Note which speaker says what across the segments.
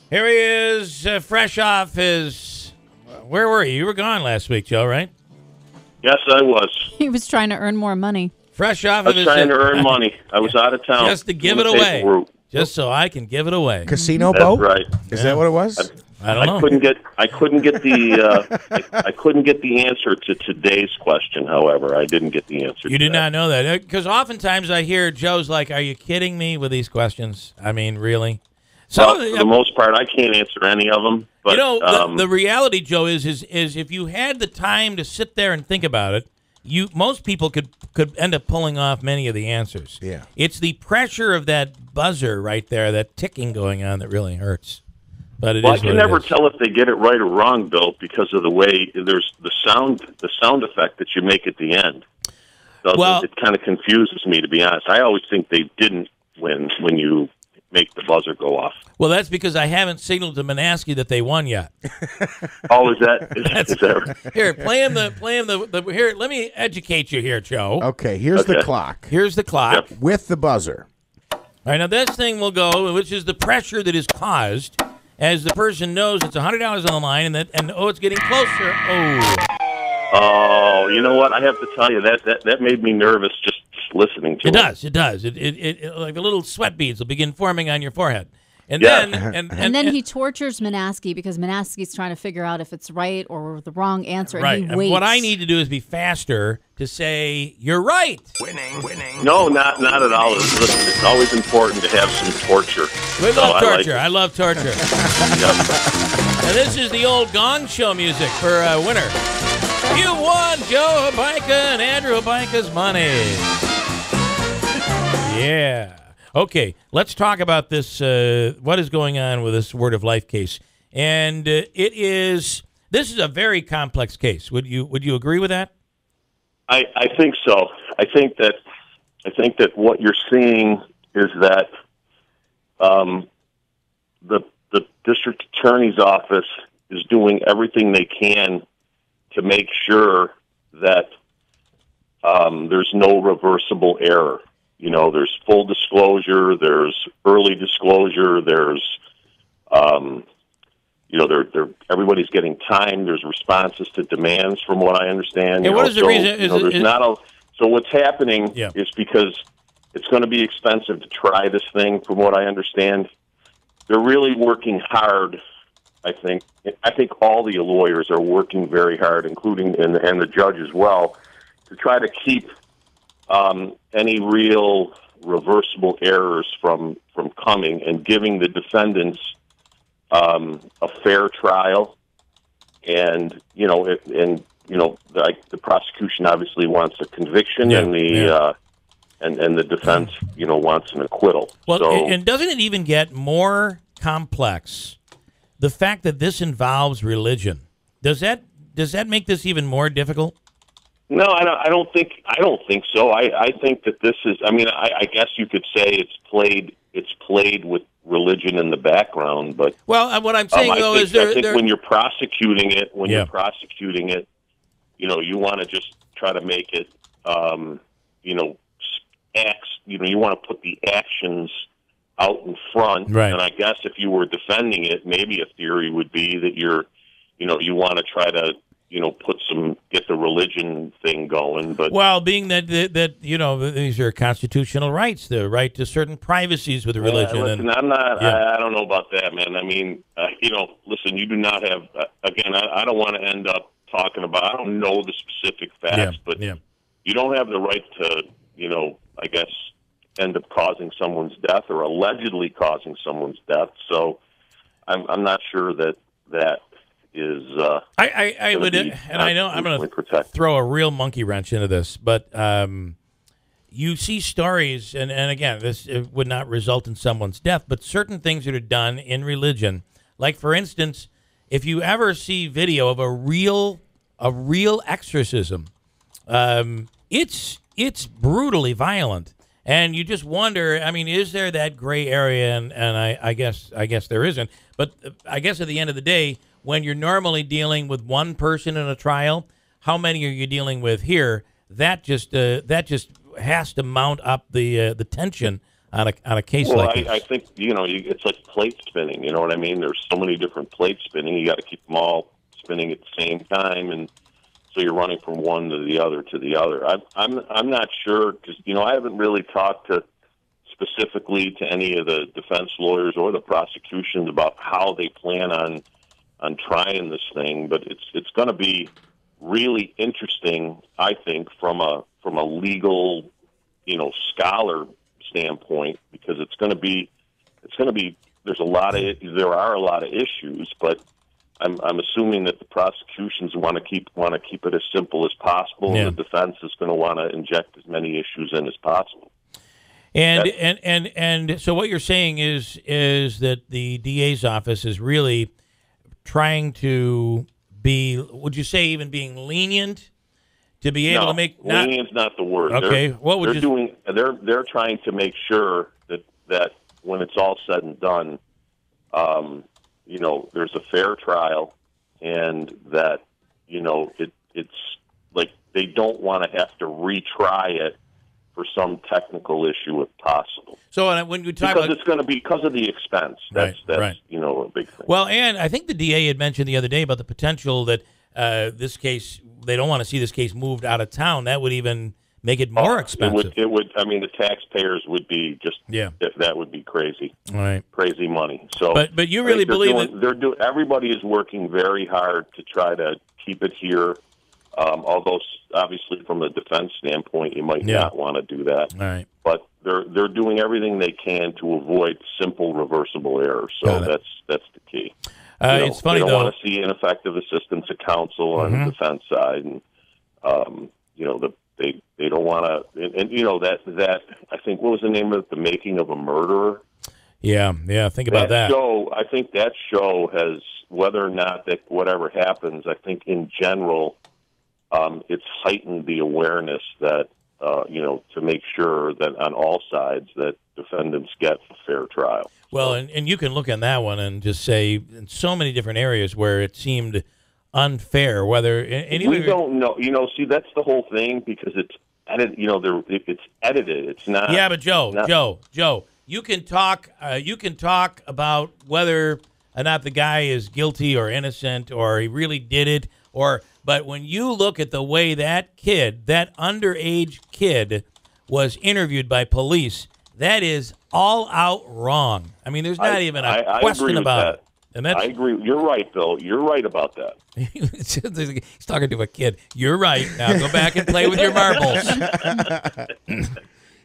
Speaker 1: Here he is, fresh off his... Where were you? You were gone last week, Joe, right?
Speaker 2: Yes, I was.
Speaker 3: He was trying to earn more money.
Speaker 1: Fresh off
Speaker 2: I
Speaker 1: of
Speaker 2: was
Speaker 1: his...
Speaker 2: trying to earn money. I was out of town.
Speaker 1: Just to give it away. Just so I can give it away.
Speaker 4: Casino
Speaker 2: That's
Speaker 4: boat?
Speaker 2: right.
Speaker 4: Is that what it was?
Speaker 1: I don't know.
Speaker 2: I couldn't get the answer to today's question. However, I didn't get the answer.
Speaker 1: You
Speaker 2: to
Speaker 1: did
Speaker 2: that.
Speaker 1: not know that, because oftentimes I hear Joe's like, "Are you kidding me with these questions?" I mean, really. So
Speaker 2: Well, for the most part, I can't answer any of them. But
Speaker 1: you know, the reality, Joe, is if you had the time to sit there and think about it, most people could end up pulling off many of the answers.
Speaker 4: Yeah.
Speaker 1: It's the pressure of that buzzer right there, that ticking going on, that really hurts. But
Speaker 2: I can never tell if they get it right or wrong, Bill, because of the way there's the sound effect that you make at the end. So it kind of confuses me, to be honest. I always think they didn't win when you make the buzzer go off.
Speaker 1: Well, that's because I haven't signaled to Manaski that they won yet.
Speaker 2: Oh, is that
Speaker 1: Here, play him the here. Let me educate you here, Joe.
Speaker 4: Okay, here's the clock.
Speaker 1: Here's the clock.
Speaker 4: Yep. With the buzzer.
Speaker 1: All right, now this thing will go, which is the pressure that is caused as the person knows it's $100 on the line, and it's getting closer.
Speaker 2: Oh, you know what? I have to tell you that made me nervous just listening to it.
Speaker 1: It does. It like the little sweat beads will begin forming on your forehead. And
Speaker 2: Yeah.
Speaker 3: then he tortures Manaski because Manaski's trying to figure out if it's right or the wrong answer.
Speaker 1: Right.
Speaker 3: And he waits.
Speaker 1: What I need to do is be faster to say, "You're right."
Speaker 5: Winning.
Speaker 2: No, not at all. Listen, it's always important to have some torture.
Speaker 1: We
Speaker 2: So
Speaker 1: love
Speaker 2: I
Speaker 1: torture. I love torture.
Speaker 2: Yep.
Speaker 1: And this is the old Gong Show music for winner. You won Joe Habaika and Andrew Habaika's money. Yeah. Okay, let's talk about this. What is going on with this Word of Life case? And this is a very complex case. Would you agree with that?
Speaker 2: I think so. I think that what you're seeing is that the district attorney's office is doing everything they can to make sure that there's no reversible error. You know, there's full disclosure, there's early disclosure, there's, everybody's getting time. There's responses to demands, from what I understand.
Speaker 1: And what is the reason?
Speaker 2: So what's happening
Speaker 1: Yeah.
Speaker 2: is because it's going to be expensive to try this thing, from what I understand. They're really working hard. I think all the lawyers are working very hard, including and the judge as well, to try to keep any real reversible errors from coming, and giving the defendants a fair trial. And the prosecution obviously wants a conviction, and the defense wants an acquittal.
Speaker 1: Well,
Speaker 2: so,
Speaker 1: and doesn't it even get more complex? The fact that this involves religion, does that make this even more difficult?
Speaker 2: No, I don't think so. I think that this is. I mean, I guess you could say it's played with religion in the background, but
Speaker 1: what I'm saying is
Speaker 2: I think when you're prosecuting it, you want to just try to make it, you want to put the actions out in front,
Speaker 1: right.
Speaker 2: And I guess if you were defending it, maybe a theory would be that you want to try to. Get the religion thing going, but
Speaker 1: being that these are constitutional rights, the right to certain privacies with religion.
Speaker 2: Listen, I'm not. Yeah. I don't know about that, man. I mean, listen, you do not have. Again, I don't want to end up talking about. I don't know the specific facts, but you don't have the right to, I guess, end up causing someone's death or allegedly causing someone's death. So, I'm not sure that is
Speaker 1: I would, and I know I'm going to throw a real monkey wrench into this, but you see stories, and again, this would not result in someone's death, but certain things that are done in religion, like for instance, if you ever see video of a real exorcism, it's brutally violent, and you just wonder. I mean, is there that gray area? And I guess there isn't. But I guess at the end of the day, when you're normally dealing with one person in a trial, how many are you dealing with here? That just has to mount up the tension on a case
Speaker 2: well,
Speaker 1: like this?
Speaker 2: I think, it's like plate spinning. You know what I mean? There's so many different plates spinning. You got to keep them all spinning at the same time, and so you're running from one to the other to the other. I'm not sure because I haven't really talked specifically to any of the defense lawyers or the prosecutions about how they plan on trying this thing, but it's going to be really interesting, I think, from a legal, scholar standpoint, because there are a lot of issues, but I'm assuming that the prosecutions want to keep it as simple as possible, and the defense is going to want to inject as many issues in as possible.
Speaker 1: And so what you're saying is that the DA's office is really trying to be, would you say, even being lenient to be able to make?
Speaker 2: Lenient's not the word.
Speaker 1: Okay,
Speaker 2: They're trying to make sure that when it's all said and done, there's a fair trial, and that it's like they don't want to have to retry it for some technical issue if possible.
Speaker 1: So when you talk
Speaker 2: it's going to be because of the expense. That's a big thing.
Speaker 1: Well, and I think the DA had mentioned the other day about the potential that this case, they don't want to see this case moved out of town. That would even make it more expensive.
Speaker 2: It would. I mean, the taxpayers would be that would be crazy.
Speaker 1: Right.
Speaker 2: Crazy money. So,
Speaker 1: but you really believe that
Speaker 2: everybody is working very hard to try to keep it here. Although obviously from a defense standpoint, you might not want to do that.
Speaker 1: All right.
Speaker 2: But they're doing everything they can to avoid simple reversible errors. So that's the key.
Speaker 1: It's funny
Speaker 2: they don't
Speaker 1: though.
Speaker 2: want to see ineffective assistance of counsel on the defense side, and they don't want to. And that I think, what was the name of it? The Making of a Murderer.
Speaker 1: Yeah. Think about that.
Speaker 2: I think that show has, whether or not that whatever happens, I think in general, it's heightened the awareness that to make sure that on all sides that defendants get a fair trial.
Speaker 1: Well, and you can look on that one and just say in so many different areas where it seemed unfair, whether
Speaker 2: we don't know. See, that's the whole thing, because it's edited. It's edited. It's not.
Speaker 1: Yeah, but Joe, you can talk. You can talk about whether or not the guy is guilty or innocent, or he really did it, But when you look at the way that underage kid, was interviewed by police, that is all out wrong. I mean, there's not even a question about it. And
Speaker 2: I agree. You're right, Bill. You're right about that.
Speaker 1: He's talking to a kid. You're right. Now go back and play with your marbles.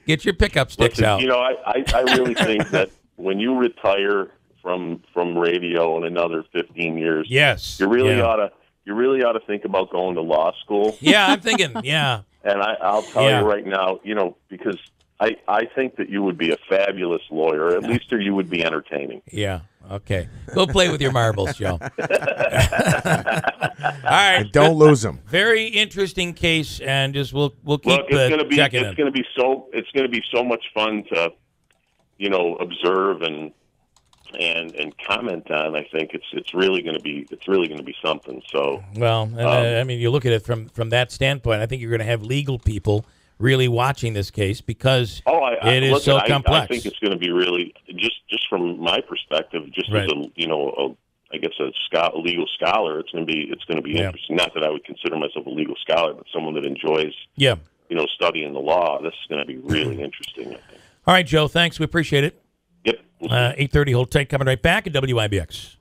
Speaker 1: Get your pickup sticks out.
Speaker 2: I really think that when you retire from radio in another 15 years, you really ought to think about going to law school.
Speaker 1: Yeah, I'm thinking. Yeah.
Speaker 2: And I'll tell you right now, because I think that you would be a fabulous lawyer, at least, or you would be entertaining.
Speaker 1: Yeah. Okay. Go play with your marbles, Joe. All right.
Speaker 4: And don't lose them.
Speaker 1: Very interesting case, and just we'll keep checking in.
Speaker 2: It's going to be so much fun to observe and comment on. I think it's really going to be something. So
Speaker 1: I mean, you look at it from that standpoint. I think you're going to have legal people really watching this case because it is so complex.
Speaker 2: I think it's going to be really just from my perspective, just as a legal scholar, it's going to be interesting. Not that I would consider myself a legal scholar, but someone that enjoys studying the law. This is going to be really interesting, I think.
Speaker 1: All right, Joe. Thanks. We appreciate it.
Speaker 2: Yep.
Speaker 1: 8:30. Hold tight. Coming right back at WIBX.